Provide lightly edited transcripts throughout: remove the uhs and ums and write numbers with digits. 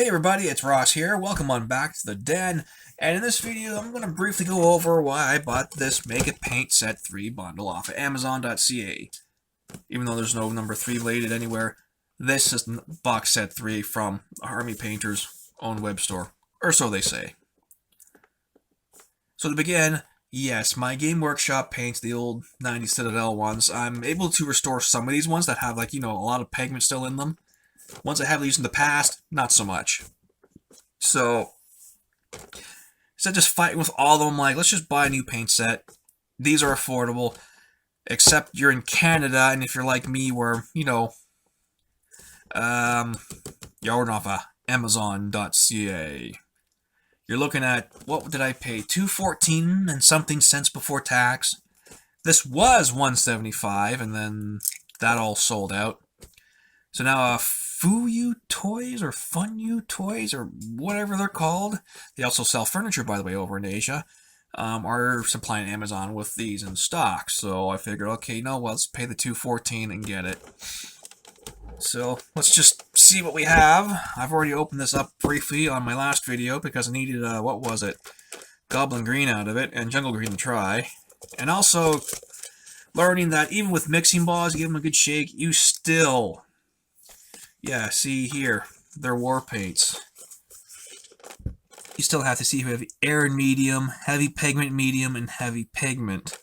Hey everybody, it's Ross here. Welcome on back to the den. And in this video, I'm going to briefly go over why I bought this Make It Paint Set 3 bundle off of Amazon.ca. Even though there's no number 3 related anywhere, this is box set 3 from Army Painter's own web store. Or so they say. So to begin, yes, my Game Workshop paints, the old 90s Citadel ones. I'm able to restore some of these ones that have, a lot of pigment still in them. Ones I have used in the past, not so much. So, instead of just fighting with all of them, let's just buy a new paint set. These are affordable, except you're in Canada, and if you're like me, where, you're ordering off of Amazon.ca. You're looking at, what did I pay? $2.14 and something cents before tax. This was $1.75, and then that all sold out. So now Fuyu Toys or Funyu Toys or whatever they're called. They also sell furniture, by the way, over in Asia. Are supplying Amazon with these in stock. So I figured, okay, let's pay the $2.14 and get it. So let's just see what we have. I've already opened this up briefly on my last video because I needed, Goblin Green out of it and Jungle Green to try. And also learning that even with mixing balls, you give them a good shake, you still... Yeah, see here, they're war paints. You still have to see if you have air medium, heavy pigment medium, and heavy pigment.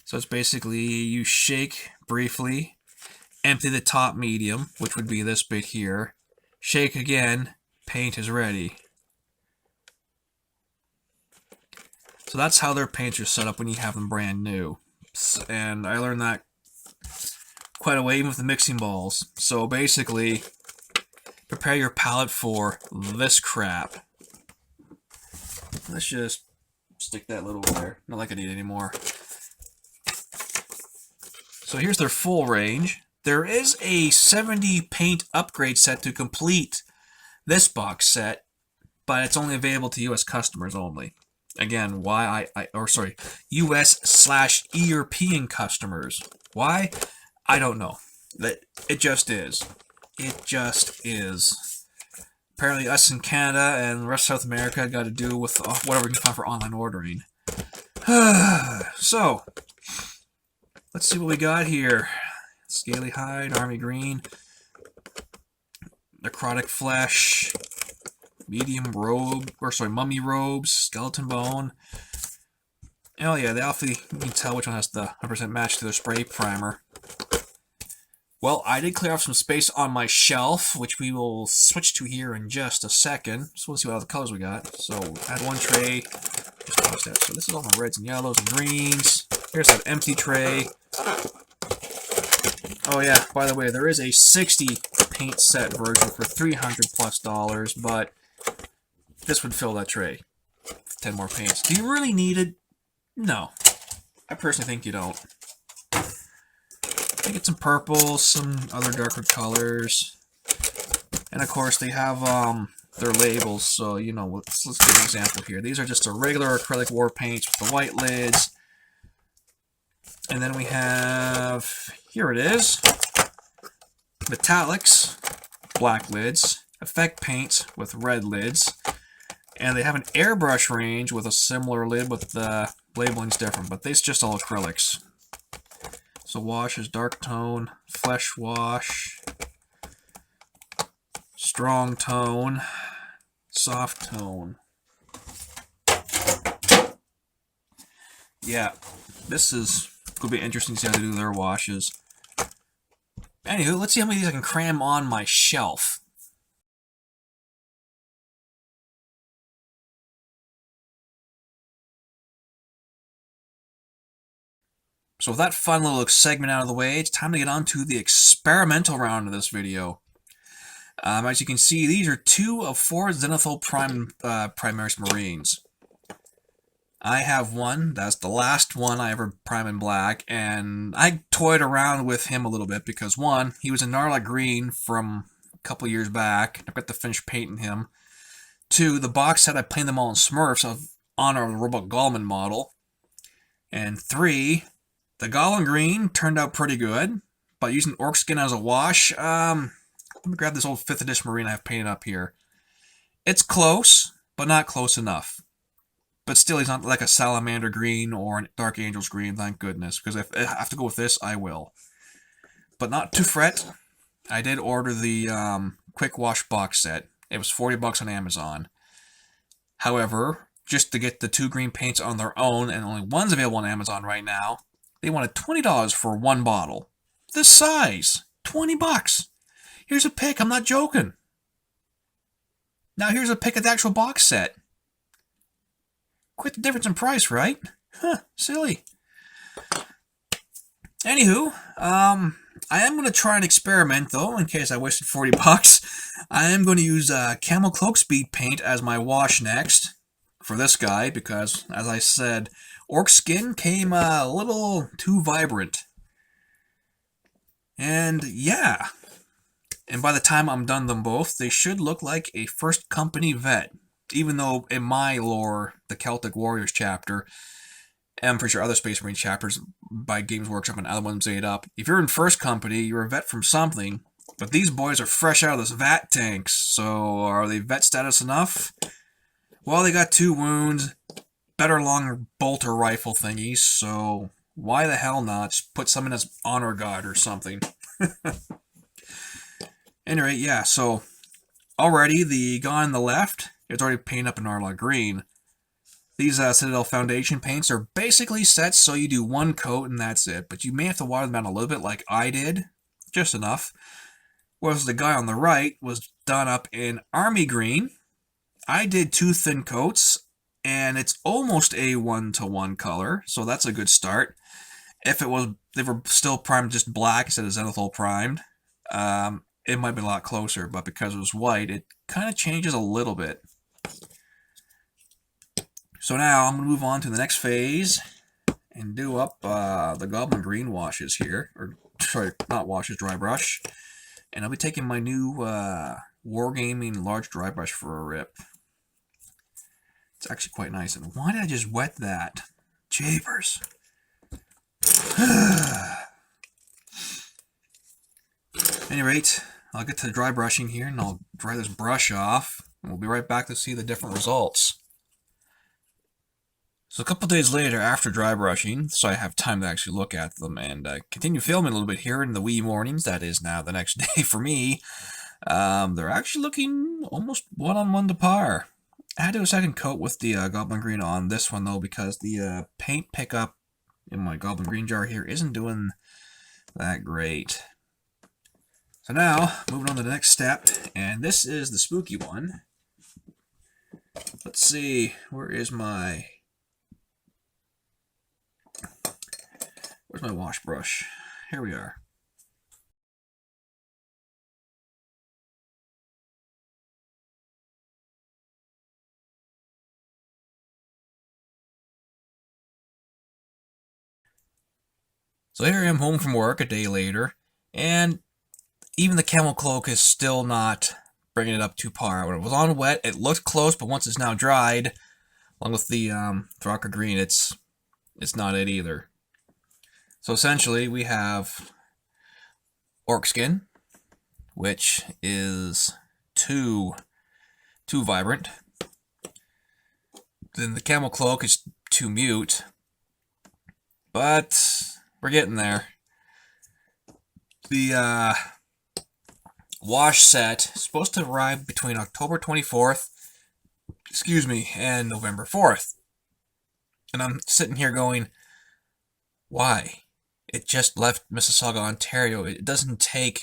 So it's basically you shake briefly, empty the top medium, which would be this bit here, shake again, paint is ready. So that's how their paints are set up when you have them brand new. And I learned that quite a way, even with the mixing balls. So basically, prepare your palette for this crap. Let's just stick that little over there. Not like I need it anymore. So here's their full range. There is a 70 paint upgrade set to complete this box set, but it's only available to US customers only. Again, US/European customers. Why? I don't know. It just is. It just is. Apparently us in Canada and the rest of South America got to do with whatever we can find for online ordering. So, let's see what we got here. Scaly Hide, Army Green, Necrotic Flesh, Medium Robe, Mummy Robes, Skeleton Bone. Oh yeah, you can tell which one has the 100% match to their spray primer. Well, I did clear off some space on my shelf, which we will switch to here in just a second. So we'll see what other colors we got. So, add one tray. Just toss that. So this is all my reds and yellows and greens. Here's that empty tray. Oh yeah, by the way, there is a 60 paint set version for $300+, but this would fill that tray. 10 more paints. Do you really need it? No. I personally think you don't. I get some purple, some other darker colors, and of course they have their labels. So let's give an example here. These are just the regular acrylic war paints with the white lids, and then we have here it is, metallics, black lids, effect paints with red lids, and they have an airbrush range with a similar lid, but the labeling's different. But these just all acrylics. So wash is dark tone, flesh wash, strong tone, soft tone. Yeah, this is going to be interesting to see how they do their washes. Anywho, let's see how many of these I can cram on my shelf. So with that fun little segment out of the way, it's time to get on to the experimental round of this video. As you can see, these are 2 of 4 Zenithal Primaris Marines. I have one, that's the last one I ever prime in black, and I toyed around with him a little bit because, one, he was a Narla Green from a couple years back. I've got to finish painting him. 2, the box set I painted them all in Smurfs of honor of the Robot Gallman model. And 3... the Goblin Green turned out pretty good, but using orc skin as a wash, Let me grab this old 5th edition Marine I have painted up here. It's close, but not close enough. But still, he's not like a Salamander green or a Dark Angels green, thank goodness. Because if I have to go with this, I will. But not to fret. I did order the Quick Wash box set. It was $40 on Amazon. However, just to get the 2 green paints on their own, and only one's available on Amazon right now, they wanted $20 for 1 bottle. This size! $20! Here's a pic, I'm not joking. Now here's a pic of the actual box set. Quite the difference in price, right? Huh, silly. Anywho, I am going to try an experiment, though, in case I wasted $40. I am going to use Camel Cloak Speed Paint as my wash next for this guy, because, as I said, Orc Skin came a little too vibrant. And, yeah. And by the time I'm done them both, they should look like a First Company vet. Even though, in my lore, the Celtic Warriors chapter, and I'm pretty sure other Space Marine chapters by Games Workshop and other ones made up, if you're in First Company, you're a vet from something, but these boys are fresh out of those vat tanks, so are they vet status enough? Well, they got 2 wounds, better long bolter rifle thingies, so why the hell not? Just put some in as honor guard or something. Anyway, yeah, so already the guy on the left, it's already painted up in Arla Green. These Citadel Foundation paints are basically set so you do 1 coat and that's it, but you may have to water them down a little bit like I did, just enough. Whereas the guy on the right was done up in Army Green. I did 2 thin coats, and it's almost a 1-to-1 color, so that's a good start. If they were still primed just black instead of zenithal primed, it might be a lot closer, but because it was white, it kind of changes a little bit. So now I'm going to move on to the next phase and do up the Goblin Green washes here. Or, sorry, not washes, dry brush. And I'll be taking my new Wargaming large dry brush for a rip. It's actually quite nice. And why did I just wet that? Japers. At any rate, I'll get to the dry brushing here and I'll dry this brush off. And we'll be right back to see the different results. So a couple days later, after dry brushing, so I have time to actually look at them and continue filming a little bit here in the wee mornings, that is now the next day for me, they're actually looking almost one-on-one to par. I had to do a second coat with the Goblin Green on this one, though, because the paint pickup in my Goblin Green jar here isn't doing that great. So now, moving on to the next step, and this is the spooky one. Let's see, where's my wash brush? Here we are. So here I am home from work a day later, and even the Camel Cloak is still not bringing it up to par. When it was on wet, it looked close, but once it's now dried, along with the Throcker Green, it's not it either. So essentially, we have Orc Skin, which is too vibrant. Then the Camel Cloak is too mute, but we're getting there. The wash set is supposed to arrive between October 24th, and November 4th. And I'm sitting here going, why? It just left Mississauga, Ontario. It doesn't take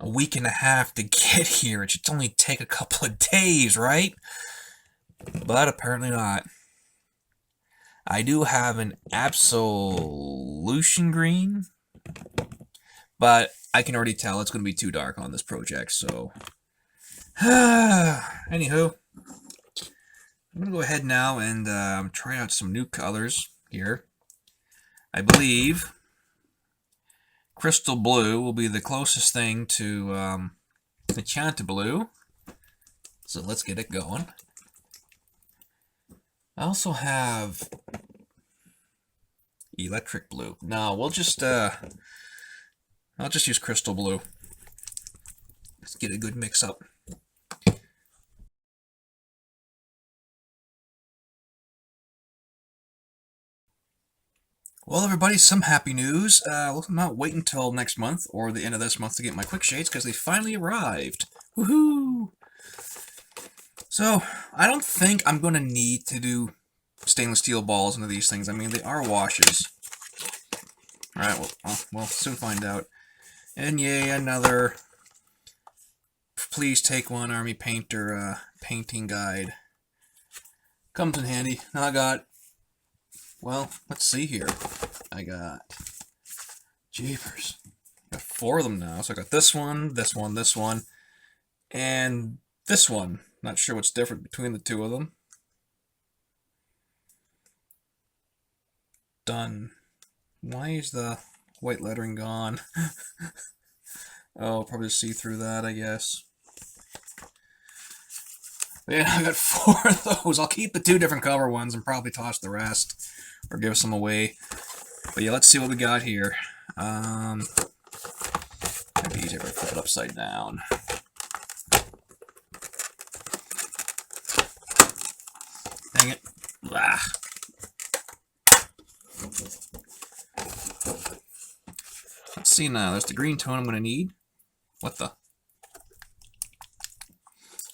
a week and a half to get here. It should only take a couple of days, right? But apparently not. I do have an Absolution Green, but I can already tell it's going to be too dark on this project, so... Anywho, I'm going to go ahead now and try out some new colors here. I believe Crystal Blue will be the closest thing to Enchanted Blue. So let's get it going. I also have Electric Blue. No, we'll just I'll just use Crystal Blue. get a good mix up. Well, everybody, some happy news. I'm not waiting until next month or the end of this month to get my quick shades because they finally arrived. Woohoo! So, I don't think I'm going to need to do stainless steel balls into these things. I mean, they are washes. Alright, well, we'll soon find out. And yay, another Please Take One Army Painter painting guide. Comes in handy. Now I got, well, let's see here. I got, jeepers. I got 4 of them now. So I got this one, this one, this one, and this one. Not sure what's different between the 2 of them. Done. Why is the white lettering gone? Oh, probably see through that, I guess. But yeah, I got 4 of those. I'll keep the 2 different cover ones and probably toss the rest or give some away. But yeah, let's see what we got here. Might be easier if I flip it upside down. Dang it. Blah. Let's see now. There's the green tone I'm going to need. What the?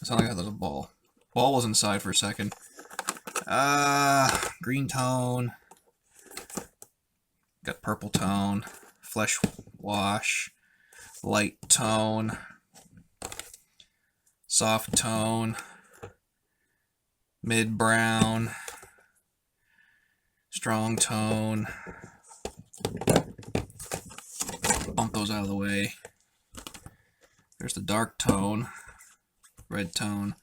It sounded like I had a ball. Ball was inside for a second. Green tone. Got purple tone. Flesh wash. Light tone. Soft tone. Mid brown. Strong tone. Bump those out of the way. There's the dark tone, red tone,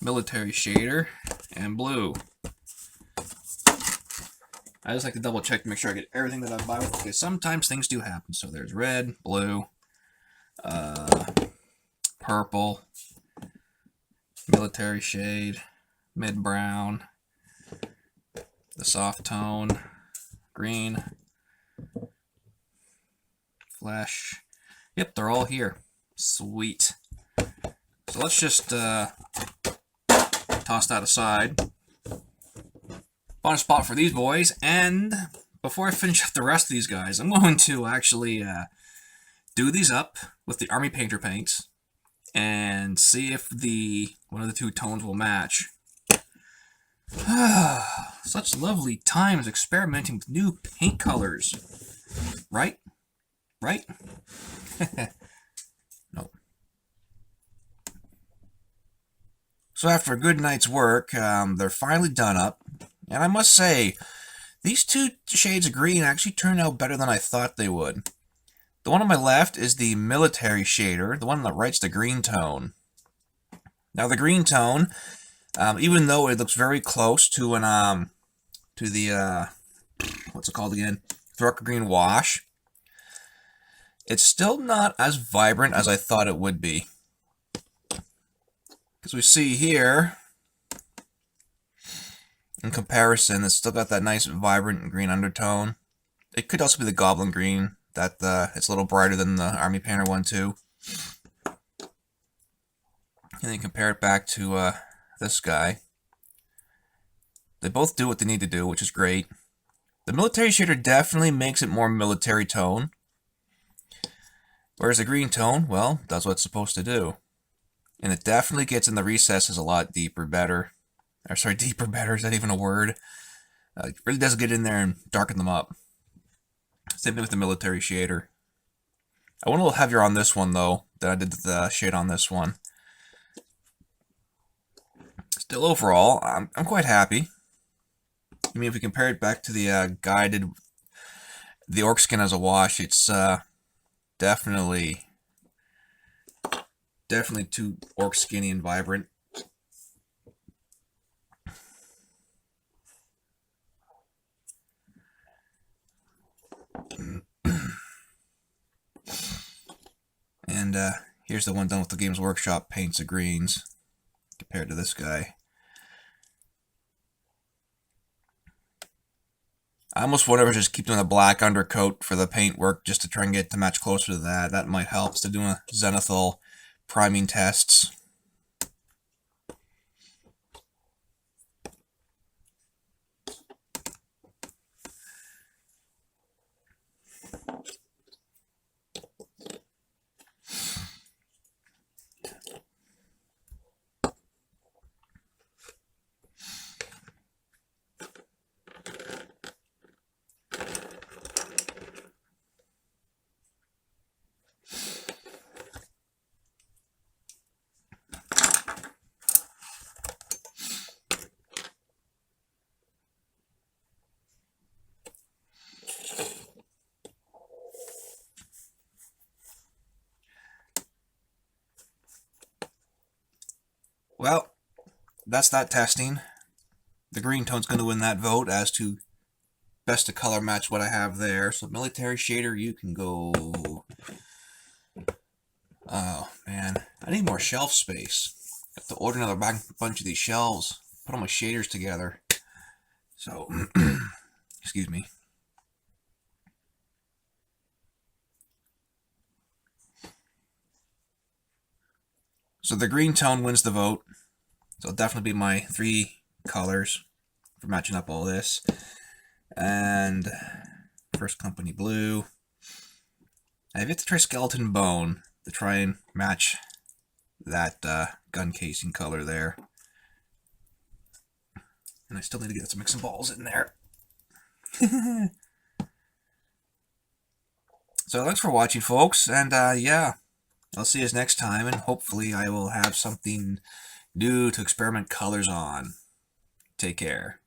military shader, and blue. I just like to double check to make sure I get everything that I buy with, because sometimes things do happen. So there's red, blue, purple, military shade, mid brown, the soft tone, green, flesh. Yep, they're all here. Sweet. So let's just toss that aside. Find a spot for these boys, and before I finish up the rest of these guys, I'm going to actually do these up with the Army Painter paints and see if one of the 2 tones will match. Such lovely times experimenting with new paint colors. Right? Right? Nope. So after a good night's work, they're finally done up. And I must say, these 2 shades of green actually turned out better than I thought they would. The one on my left is the military shader. The one on the right's the green tone. Now the green tone, even though it looks very close to an to the what's it called again? Dark green wash, it's still not as vibrant as I thought it would be. Because we see here, in comparison, it's still got that nice vibrant green undertone. It could also be the Goblin Green, that it's a little brighter than the Army Painter one too. And then compare it back to this guy. They both do what they need to do, which is great. The military shader definitely makes it more military tone. Whereas the green tone, well, does what it's supposed to do. And it definitely gets in the recesses a lot deeper better. Or sorry, deeper better, is that even a word? It really does get in there and darken them up. Same thing with the military shader. I went a little heavier on this one though, than I did the shade on this one. Still overall, I'm quite happy. I mean, if we compare it back to the guy I did the orc skin as a wash, it's definitely too orc skinny and vibrant. And here's the one done with the Games Workshop paints of greens compared to this guy. I almost wonder if I just keep doing a black undercoat for the paint work just to try and get to match closer to that. That might help instead of doing a zenithal priming tests. Well, that's that testing. The green tone's going to win that vote as to best to color match what I have there. So military shader, you can go. Oh man, I need more shelf space. I have to order another bunch of these shelves. Put all my shaders together. So, excuse me. So the green tone wins the vote. So it'll definitely be my 3 colors for matching up all this. And first company blue. I've yet to try skeleton bone to try and match that gun casing color there. And I still need to get some mixing balls in there. So thanks for watching, folks. And yeah, I'll see you next time. And hopefully I will have something new to experiment colors on. Take care.